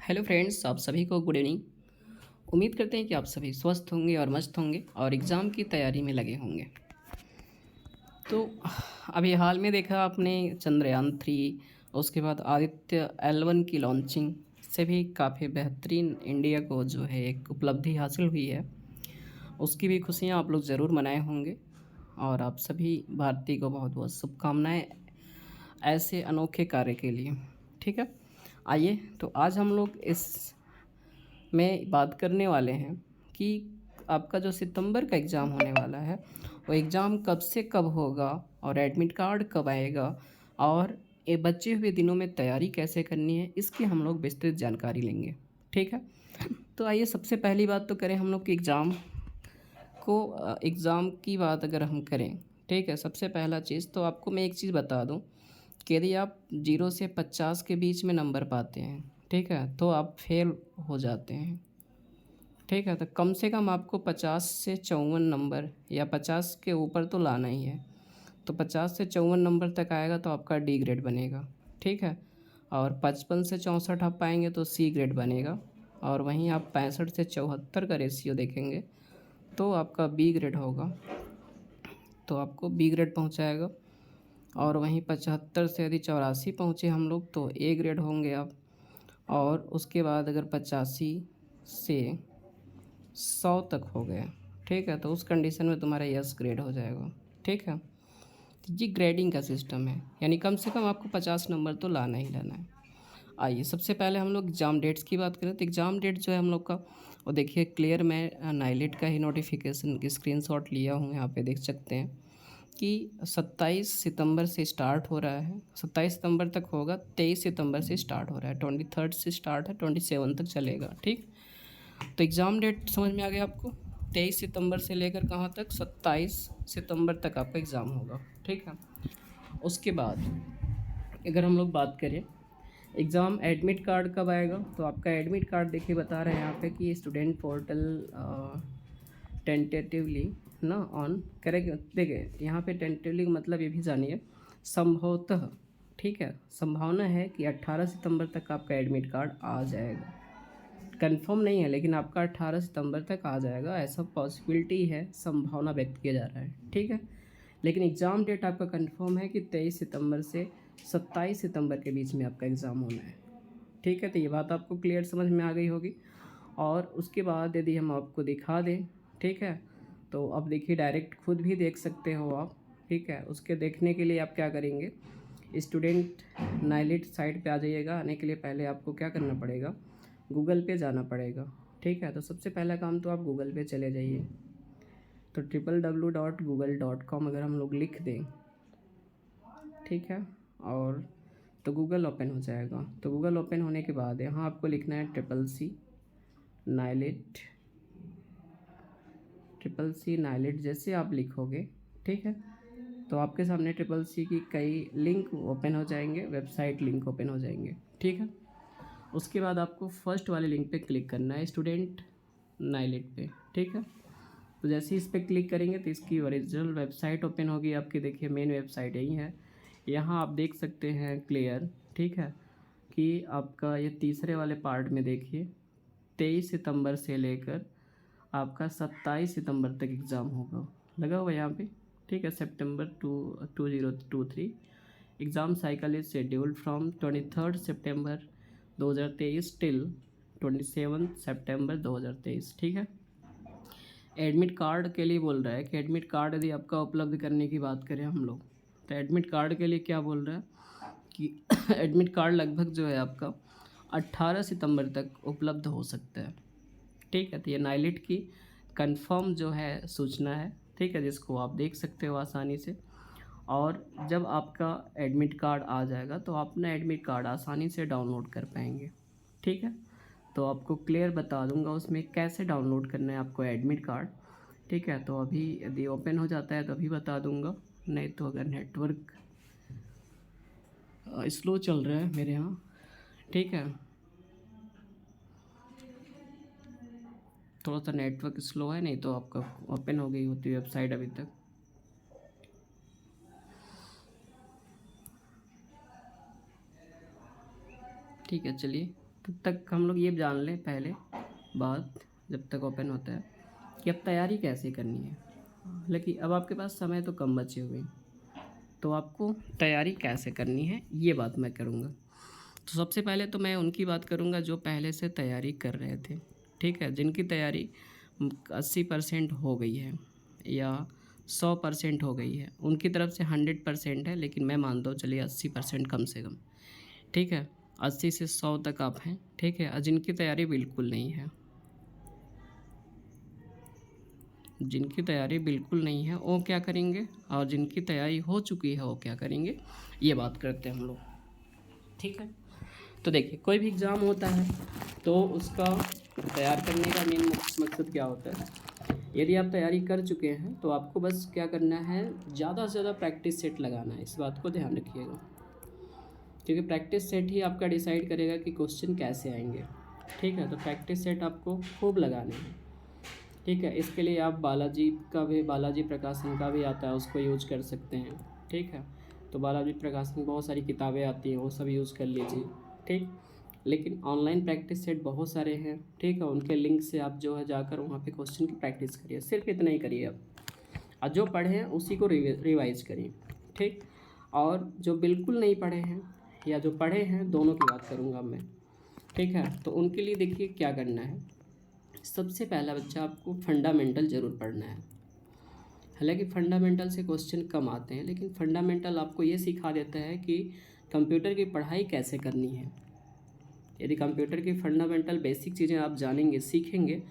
Hello friends, आप सभी को गुड इवनिंग। उम्मीद करते हैं कि आप सभी स्वस्थ होंगे और मस्त होंगे और एग्ज़ाम की तैयारी में लगे होंगे। तो अभी हाल में देखा आपने चंद्रयान 3, उसके बाद आदित्य L1 की लॉन्चिंग से भी काफ़ी बेहतरीन इंडिया को जो है एक उपलब्धि हासिल हुई है। उसकी भी खुशियाँ आप लोग ज़रूर मनाए होंगे और आप सभी भारतीय को बहुत बहुत शुभकामनाएँ ऐसे अनोखे कार्य के लिए। ठीक है, आइए तो आज हम लोग इस में बात करने वाले हैं कि आपका जो सितंबर का एग्ज़ाम होने वाला है, वो एग्ज़ाम कब से कब होगा और एडमिट कार्ड कब आएगा और ये बचे हुए दिनों में तैयारी कैसे करनी है, इसकी हम लोग विस्तृत जानकारी लेंगे। ठीक है, तो आइए सबसे पहली बात तो करें हम लोग कि एग्ज़ाम की बात अगर हम करें। ठीक है, सबसे पहला चीज़ तो आपको मैं एक चीज़ बता दूं कि यदि आप 0 से 50 के बीच में नंबर पाते हैं, ठीक है, तो आप फेल हो जाते हैं। ठीक है, तो कम से कम आपको 50 से 54 नंबर या 50 के ऊपर तो लाना ही है। तो 50 से 54 नंबर तक आएगा तो आपका डी ग्रेड बनेगा। ठीक है, और 55 से 64 आप पाएंगे तो सी ग्रेड बनेगा। और वहीं आप 65 से 74 का रेशियो देखेंगे तो आपका बी ग्रेड होगा, तो आपको बी ग्रेड पहुंचाएगा। और वहीं 75 से यदि 84 पहुँचे हम लोग तो ए ग्रेड होंगे आप। और उसके बाद अगर 85 से 100 तक हो गया, ठीक है, तो उस कंडीशन में तुम्हारा यस ग्रेड हो जाएगा। ठीक है, तो ये ग्रेडिंग का सिस्टम है, यानी कम से कम आपको 50 नंबर तो लाना ही लाना है। आइए सबसे पहले हम लोग एग्ज़ाम डेट्स की बात करें तो एग्ज़ाम डेट जो है हम लोग का, वो देखिए क्लियर, मैं नाइलेट का ही नोटिफिकेशन की स्क्रीनशॉट लिया हूँ, यहाँ पे देख सकते हैं कि 27 सितंबर से स्टार्ट हो रहा है। 27 सितंबर तक होगा, 23 सितंबर से स्टार्ट हो रहा है, 23 से स्टार्ट है, 27 तक चलेगा। ठीक, तो एग्ज़ाम डेट समझ में आ गया आपको। 23 सितंबर से लेकर कहाँ तक, 27 सितंबर तक आपका एग्ज़ाम होगा। ठीक है, उसके बाद अगर हम लोग बात करें एग्ज़ाम एडमिट कार्ड कब आएगा, तो आपका एडमिट कार्ड देखिए बता रहे हैं यहाँ पे कि स्टूडेंट पोर्टल टेंटेटिवली ना ऑन करेंगे। देखिए यहाँ पे टेंटेटिवली मतलब ये भी जानिए संभवतः, ठीक है, संभावना है कि 18 सितंबर तक आपका एडमिट कार्ड आ जाएगा। कंफर्म नहीं है लेकिन आपका 18 सितंबर तक आ जाएगा, ऐसा पॉसिबिलिटी है, संभावना व्यक्त किया जा रहा है। ठीक है, लेकिन एग्ज़ाम डेट आपका कंफर्म है कि 23 सितंबर से 27 सितंबर के बीच में आपका एग्ज़ाम होना है। ठीक है, तो ये बात आपको क्लियर समझ में आ गई होगी। और उसके बाद यदि हम आपको दिखा दें, ठीक है, तो अब देखिए डायरेक्ट खुद भी देख सकते हो आप। ठीक है, उसके देखने के लिए आप क्या करेंगे, स्टूडेंट नाइलेट साइट पे आ जाइएगा। आने के लिए पहले आपको क्या करना पड़ेगा, गूगल पे जाना पड़ेगा। ठीक है, तो सबसे पहला काम तो आप गूगल पे चले जाइए। तो www.google.com अगर हम लोग लिख दें, ठीक है, और तो गूगल ओपन हो जाएगा। तो गूगल ओपन होने के बाद यहाँ आपको लिखना है नाइलेट नाइलेट जैसे आप लिखोगे, ठीक है, तो आपके सामने CCC की कई लिंक ओपन हो जाएंगे, वेबसाइट लिंक ओपन हो जाएंगे। ठीक है, उसके बाद आपको फर्स्ट वाले लिंक पे क्लिक करना है, स्टूडेंट नाइलेट पे। ठीक है, तो जैसे ही इस पर क्लिक करेंगे तो इसकी ओरिजिनल वेबसाइट ओपन होगी आपकी। देखिए मेन वेबसाइट यही है, यहाँ आप देख सकते हैं क्लियर। ठीक है, कि आपका ये तीसरे वाले पार्ट में देखिए 23 सितंबर से लेकर आपका 27 सितंबर तक एग्ज़ाम होगा, लगा हुआ यहाँ पे। ठीक है, September 2023 exam cycle is scheduled from 23 September 2023 till 27 सितंबर 2023। ठीक है, एडमिट कार्ड के लिए बोल रहा है कि एडमिट कार्ड यदि आपका उपलब्ध करने की बात करें हम लोग, तो एडमिट कार्ड के लिए क्या बोल रहा है कि एडमिट कार्ड लगभग जो है आपका 18 सितंबर तक उपलब्ध हो सकता है। ठीक है, तो ये नाइलेट की कंफर्म जो है सूचना है। ठीक है, जिसको आप देख सकते हो आसानी से। और जब आपका एडमिट कार्ड आ जाएगा तो आप अपना एडमिट कार्ड आसानी से डाउनलोड कर पाएंगे। ठीक है, तो आपको क्लियर बता दूंगा उसमें कैसे डाउनलोड करना है आपको एडमिट कार्ड। ठीक है, तो अभी यदि ओपन हो जाता है तो अभी बता दूंगा, नहीं तो अगर नेटवर्क स्लो चल रहा है मेरे यहाँ। ठीक है, थोड़ा सा नेटवर्क स्लो है, नहीं तो आपका ओपन हो गई होती वेबसाइट अभी तक। ठीक है, चलिए तब तक हम लोग ये जान लें पहले बात, जब तक ओपन होता है, कि अब तैयारी कैसे करनी है। लेकिन अब आपके पास समय तो कम बचे हुए हैं, तो आपको तैयारी कैसे करनी है ये बात मैं करूँगा। तो सबसे पहले तो मैं उनकी बात करूँगा जो पहले से तैयारी कर रहे थे, ठीक है, जिनकी तैयारी 80% हो गई है या 100% हो गई है। उनकी तरफ से 100% है, लेकिन मैं मानता हूँ चलिए 80% कम से कम, ठीक है, 80 से 100 तक आप हैं, ठीक है। और जिनकी तैयारी बिल्कुल नहीं है, जिनकी तैयारी बिल्कुल नहीं है वो क्या करेंगे, और जिनकी तैयारी हो चुकी है वो क्या करेंगे, ये बात करते हैं हम लोग, ठीक है। तो देखिए, कोई भी एग्ज़ाम होता है तो उसका तैयार करने का मेन मकसद क्या होता है। यदि आप तैयारी कर चुके हैं तो आपको बस क्या करना है, ज़्यादा से ज़्यादा प्रैक्टिस सेट लगाना है। इस बात को ध्यान रखिएगा, क्योंकि प्रैक्टिस सेट ही आपका डिसाइड करेगा कि क्वेश्चन कैसे आएंगे, ठीक है। तो प्रैक्टिस सेट आपको खूब लगाने हैं, ठीक है। इसके लिए आप बालाजी प्रकाशन का भी आता है, उसको यूज कर सकते हैं, ठीक है। तो बालाजी प्रकाशन की बहुत सारी किताबें आती हैं, वो सब यूज़ कर लीजिए, ठीक। लेकिन ऑनलाइन प्रैक्टिस सेट बहुत सारे हैं, ठीक है। उनके लिंक से आप जो है जाकर वहाँ पे क्वेश्चन की प्रैक्टिस करिए, सिर्फ इतना ही करिए आप, और जो पढ़े हैं उसी को रिवाइज करिए, ठीक। और जो बिल्कुल नहीं पढ़े हैं या जो पढ़े हैं, दोनों की बात करूँगा मैं, ठीक है। तो उनके लिए देखिए क्या करना है। सबसे पहला बच्चा आपको फंडामेंटल ज़रूर पढ़ना है। हालांकि फंडामेंटल से क्वेश्चन कम आते हैं, लेकिन फंडामेंटल आपको ये सिखा देता है कि कंप्यूटर की पढ़ाई कैसे करनी है। यदि कंप्यूटर की फंडामेंटल बेसिक चीज़ें आप जानेंगे, सीखेंगे,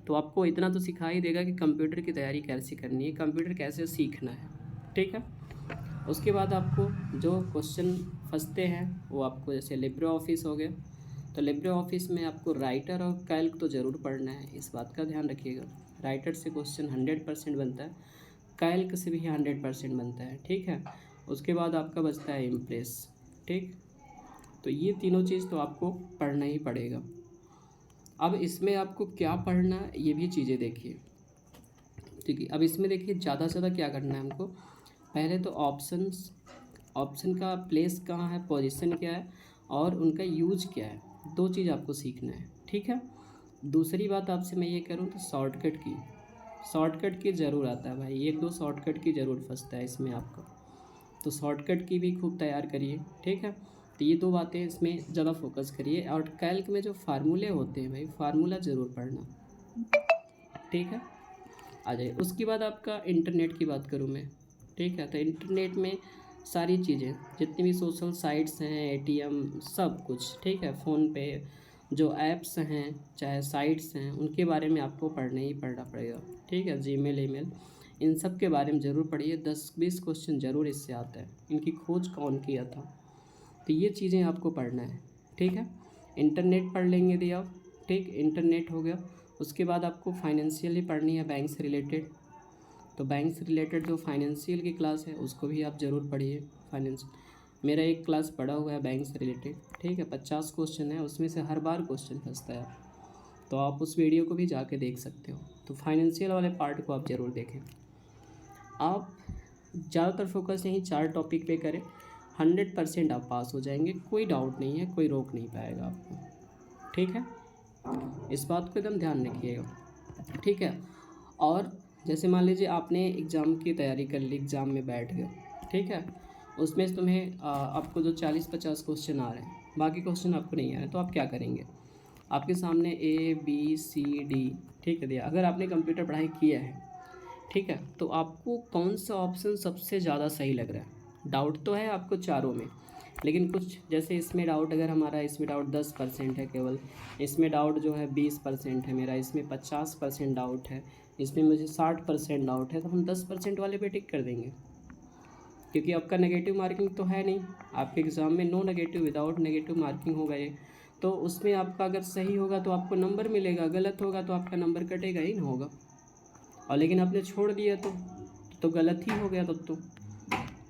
तो आपको इतना तो सिखा ही देगा कि कंप्यूटर की तैयारी कैसे करनी है, कंप्यूटर कैसे सीखना है, ठीक है। उसके बाद आपको जो क्वेश्चन फंसते हैं वो आपको, जैसे लिब्रे ऑफिस हो गया, तो लिब्रे ऑफिस में आपको राइटर और कैल्क तो ज़रूर पढ़ना है, इस बात का ध्यान रखिएगा। राइटर से क्वेश्चन 100% बनता है, कैल्क से भी 100% बनता है, ठीक है। उसके बाद आपका बचता है इम्प्रेस, ठीक। तो ये तीनों चीज़ तो आपको पढ़ना ही पड़ेगा। अब इसमें आपको क्या पढ़ना है ये भी चीज़ें देखिए, ठीक है। अब इसमें देखिए ज़्यादा से ज़्यादा क्या करना है हमको, पहले तो ऑप्शन का प्लेस कहाँ है, पोजीशन क्या है, और उनका यूज क्या है, दो चीज़ आपको सीखना है, ठीक है। दूसरी बात आपसे मैं ये करूँ तो शॉर्टकट की ज़रूर आता है भाई, एक दो शॉर्टकट की ज़रूर फंसता है इसमें आपका, तो शॉर्टकट की भी खूब तैयार करिए, ठीक है। तो ये दो बातें इसमें ज़्यादा फोकस करिए। और कैल्क में जो फार्मूले होते हैं भाई, फार्मूला ज़रूर पढ़ना, ठीक है। आ जाइए, उसके बाद आपका इंटरनेट की बात करूँ मैं, ठीक है। तो इंटरनेट में सारी चीज़ें, जितनी भी सोशल साइट्स हैं, एटीएम, सब कुछ, ठीक है। फ़ोन पे जो ऐप्स हैं, चाहे साइट्स हैं, उनके बारे में आपको पढ़ना ही पढ़ना पड़ेगा, ठीक है। जीमेल, ईमेल, इन सब के बारे में ज़रूर पढ़िए। 10-20 क्वेश्चन ज़रूर इससे आता है, इनकी खोज कौन किया था, तो ये चीज़ें आपको पढ़ना है, ठीक है। इंटरनेट पढ़ लेंगे यदि आप, ठीक, इंटरनेट हो गया। उसके बाद आपको फाइनेंशियल ही पढ़नी है, बैंक से रिलेटेड। तो बैंक से रिलेटेड जो फाइनेंशियल की क्लास है उसको भी आप ज़रूर पढ़िए। फाइनेंस मेरा एक क्लास पढ़ा हुआ है बैंक से रिलेटेड, ठीक है। 50 क्वेश्चन है, उसमें से हर बार क्वेश्चन फंसता है, तो आप उस वीडियो को भी जाके देख सकते हो। तो फाइनेंशियल वाले पार्ट को आप ज़रूर देखें। आप ज़्यादातर फोकस यहीं 4 टॉपिक पे करें, 100% आप पास हो जाएंगे, कोई डाउट नहीं है, कोई रोक नहीं पाएगा आपको, ठीक है। इस बात को एकदम ध्यान रखिएगा, ठीक है। और जैसे मान लीजिए आपने एग्ज़ाम की तैयारी कर ली, एग्ज़ाम में बैठ गए, ठीक है। उसमें से तुम्हें आपको जो 40-50 क्वेश्चन आ रहे हैं, बाकी क्वेश्चन आपको नहीं आ रहे, तो आप क्या करेंगे। आपके सामने ABCD, ठीक है, दिया। अगर आपने कंप्यूटर पढ़ाई किया है, ठीक है, तो आपको कौन सा ऑप्शन सबसे ज़्यादा सही लग रहा है। डाउट तो है आपको चारों में, लेकिन कुछ जैसे इसमें डाउट, अगर हमारा इसमें डाउट 10% है केवल, इसमें डाउट जो है 20% है मेरा, इसमें 50% डाउट है, इसमें मुझे 60% डाउट है, तो हम 10% वाले पे टिक कर देंगे, क्योंकि आपका नेगेटिव मार्किंग तो है नहीं। आपके एग्ज़ाम में no negative, without negative marking होगा ये, तो उसमें आपका अगर सही होगा तो आपको नंबर मिलेगा, गलत होगा तो आपका नंबर कटेगा ही ना होगा। और लेकिन आपने छोड़ दिया तो गलत ही हो गया, तब तो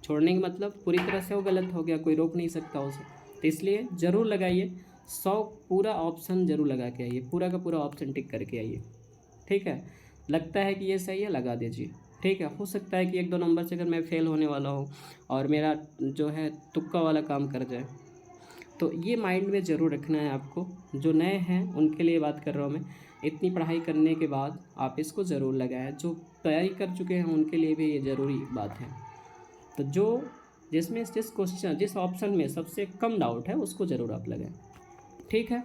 छोड़ने का मतलब पूरी तरह से वो गलत हो गया, कोई रोक नहीं सकता उसे। तो इसलिए ज़रूर लगाइए, 100 पूरा ऑप्शन ज़रूर लगा के आइए, पूरा का पूरा ऑप्शन टिक करके आइए, ठीक है। लगता है कि ये सही है, लगा दीजिए, ठीक है। हो सकता है कि 1-2 नंबर से अगर मैं फ़ेल होने वाला हूँ और मेरा जो है तुक्का वाला काम कर जाए, तो ये माइंड में ज़रूर रखना है आपको। जो नए हैं उनके लिए बात कर रहा हूँ मैं। इतनी पढ़ाई करने के बाद आप इसको ज़रूर लगाएं। जो तैयारी कर चुके हैं उनके लिए भी ये ज़रूरी बात है। तो जो जिसमें जिस ऑप्शन में सबसे कम डाउट है उसको ज़रूर आप लगाएं। ठीक है,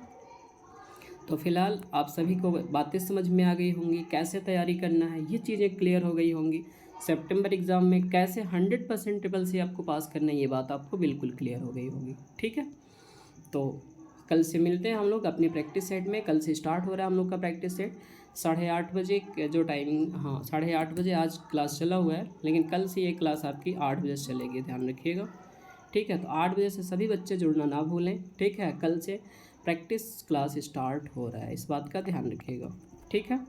तो फिलहाल आप सभी को बातें समझ में आ गई होंगी, कैसे तैयारी करना है ये चीज़ें क्लियर हो गई होंगी। सितंबर एग्ज़ाम में कैसे 100% ट्रिपल सी आपको पास करना है ये बात आपको बिल्कुल क्लियर हो गई होगी। ठीक है, तो कल से मिलते हैं हम लोग अपनी प्रैक्टिस सेट में। कल से स्टार्ट हो रहा है हम लोग का प्रैक्टिस सेट 8:30 बजे जो टाइमिंग, हाँ 8:30 बजे आज क्लास चला हुआ है, लेकिन कल से ये क्लास आपकी 8 बजे से चलेगी, ध्यान रखिएगा। ठीक है, तो 8 बजे से सभी बच्चे जुड़ना ना भूलें। ठीक है, कल से प्रैक्टिस क्लास स्टार्ट हो रहा है, इस बात का ध्यान रखिएगा। ठीक है,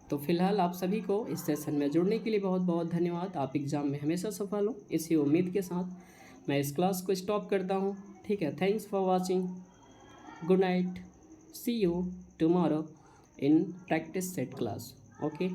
तो फिलहाल आप सभी को इस सेशन में जुड़ने के लिए बहुत बहुत धन्यवाद। आप एग्ज़ाम में हमेशा सफल हो, इसी उम्मीद के साथ मैं इस क्लास को स्टॉप करता हूँ। ठीक है, thanks for watching, good night, see you tomorrow in practice set class. Okay.